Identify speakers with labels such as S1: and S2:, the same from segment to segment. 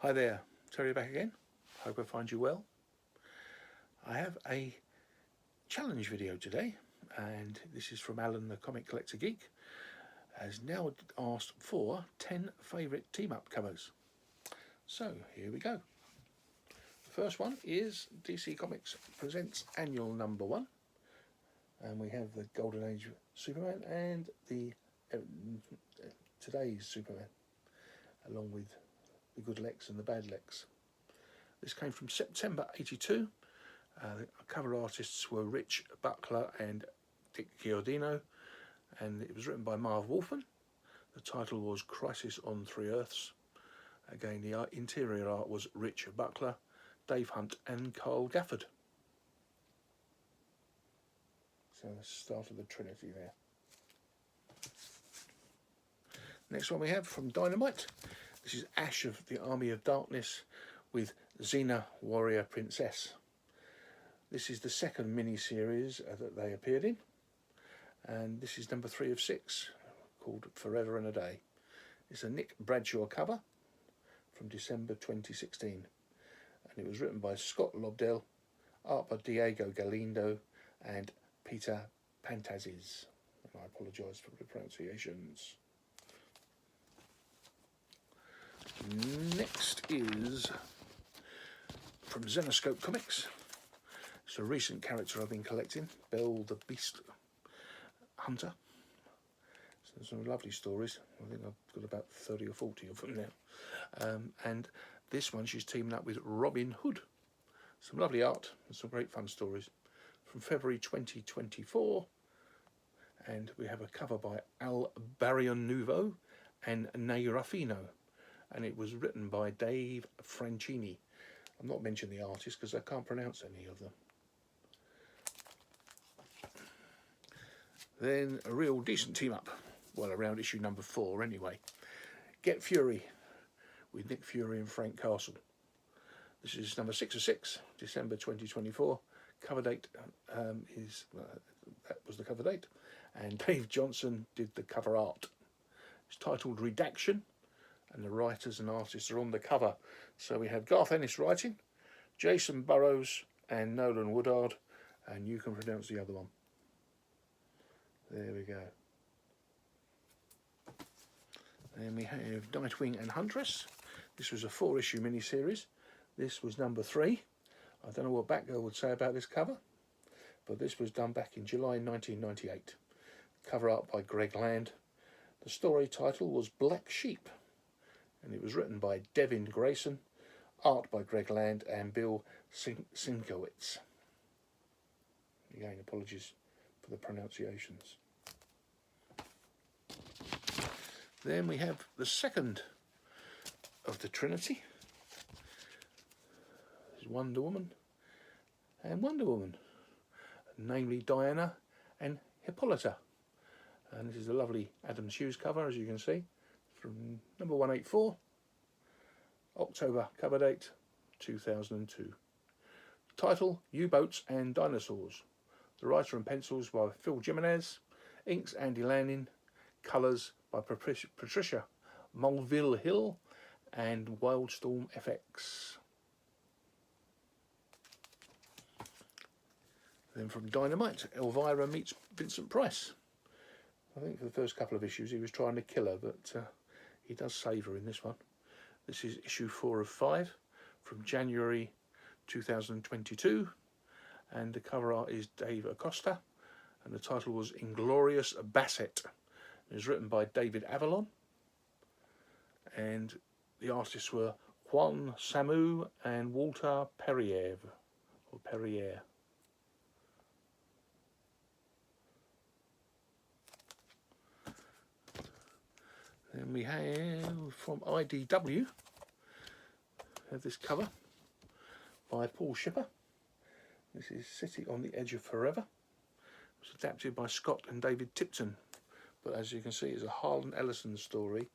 S1: Hi there, Terry back again. Hope I find you well. I have a challenge video today, and this is from Allan, the comic collector geek, has now asked for 10 favourite team-up covers. So here we go. The first one is DC Comics Presents Annual Number 1, and we have the Golden Age Superman and the today's Superman, along with the good Lex and the bad Lex. This came from September '82. The cover artists were Rich Buckler and Dick Giordino, and it was written by Marv Wolfman. The title was Crisis on Three Earths. Again, the interior art was Rich Buckler, Dave Hunt and Carl Gafford. So the start of the Trinity there. Next one we have from Dynamite. This is Ash of the Army of Darkness with Xena, Warrior Princess. This is the second mini-series that they appeared in, and this is number 3 of 6, called Forever and a Day. It's a Nick Bradshaw cover from December 2016, and it was written by Scott Lobdell, art by Diego Galindo and Peter Pantazis. And I apologise for the pronunciations. Next is from Zenoscope Comics. It's a recent character I've been collecting, Belle the Beast Hunter. So some lovely stories. I think I've got about 30 or 40 of them now. And this one she's teaming up with Robin Hood. Some lovely art and some great fun stories. From February 2024. And we have a cover by Al Barrionuevo and Nay Ruffino. And it was written by Dave Franchini. I'm not mentioning the artist because I can't pronounce any of them. Then a real decent team up, well, around issue number 4 anyway. Get Fury with Nick Fury and Frank Castle. This is number 6 of 6, December 2024. Cover date that was the cover date, and Dave Johnson did the cover art. It's titled Redaction, and the writers and artists are on the cover. So we have Garth Ennis writing, Jason Burrows and Nolan Woodard, and you can pronounce the other one. There we go. Then we have Nightwing and Huntress. This was a 4-issue miniseries. This was number 3. I don't know what Batgirl would say about this cover, but this was done back in July 1998. Cover art by Greg Land. The story title was Black Sheep, and it was written by Devin Grayson, art by Greg Land and Bill Sienkiewicz. Again, apologies for the pronunciations. Then we have the second of the Trinity. There's Wonder Woman and Wonder Woman, namely Diana and Hippolyta. And this is a lovely Adam Hughes cover, as you can see, from number 184, October cover date 2002. Title, U-Boats and Dinosaurs. The writer and pencils by Phil Jimenez, inks Andy Lanning, colours by Patricia Mulville Hill and Wildstorm FX. Then from Dynamite, Elvira meets Vincent Price. I think for the first couple of issues he was trying to kill her, but he does save her in this one. This is issue 4 of 5 from January 2022, and the cover art is Dave Acosta, and the title was Inglorious Bassett. It was written by David Avalon, and the artists were Juan Samu and Walter Perrier. Then we have from IDW, have this cover by Paul Shipper. This is City on the Edge of Forever. It was adapted by Scott and David Tipton, but as you can see, it's a Harlan Ellison story.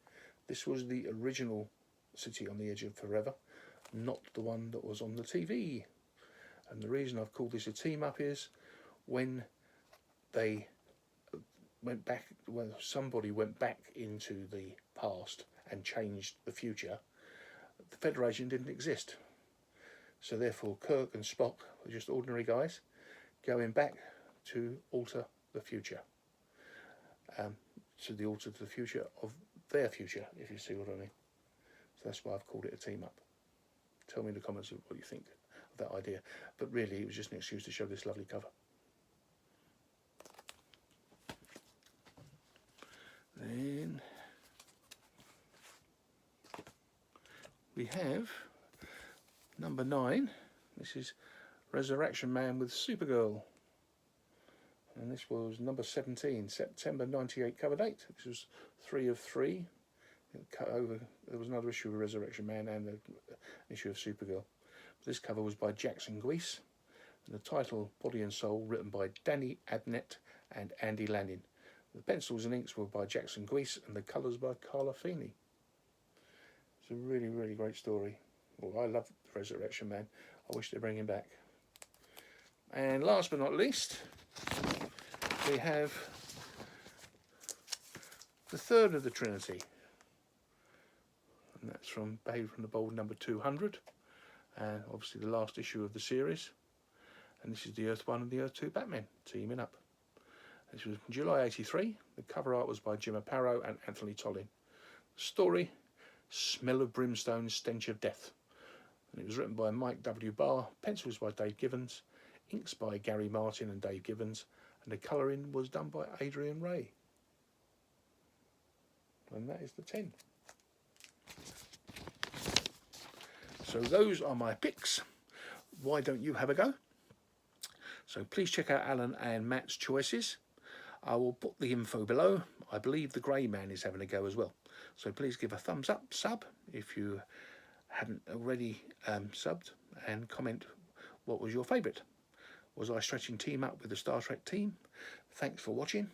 S1: This was the original City on the Edge of Forever, not the one that was on the TV. And the reason I've called this a team up is when they went back, when somebody went back into the past and changed the future, the Federation didn't exist. So therefore Kirk and Spock were just ordinary guys going back to alter the future. To the future of their future, if you see what I mean. So that's why I've called it a team up. Tell me in the comments what you think of that idea. But really it was just an excuse to show this lovely cover. Then we have number 9. This is Resurrection Man with Supergirl. And this was number 17, September 98 cover date. This was 3 of 3. There was another issue of Resurrection Man and an issue of Supergirl. This cover was by Jackson Guise. And the title, Body and Soul, written by Danny Abnett and Andy Lanning. The pencils and inks were by Jackson Guise and the colours by Carla Feeney. It's a really, really great story. Well, I love Resurrection Man. I wish they'd bring him back. And last but not least, we have the third of the Trinity. And that's from Babe from the Bold number 200. And obviously the last issue of the series. And this is the Earth 1 and the Earth 2 Batman teaming up. This was July 83. The cover art was by Jim Aparo and Anthony Tollin. The story, Smell of Brimstone, Stench of Death. And it was written by Mike W. Barr, pencils by Dave Givens, inks by Gary Martin and Dave Givens, and the colouring was done by Adrian Ray. And that is the 10. So those are my picks. Why don't you have a go? So please check out Allan and Matt's choices. I will put the info below. I believe the Grey Man is having a go as well. So please give a thumbs up, sub if you hadn't already subbed, and comment what was your favourite. Was I stretching team up with the Star Trek team? Thanks for watching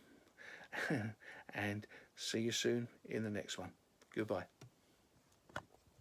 S1: and see you soon in the next one. Goodbye.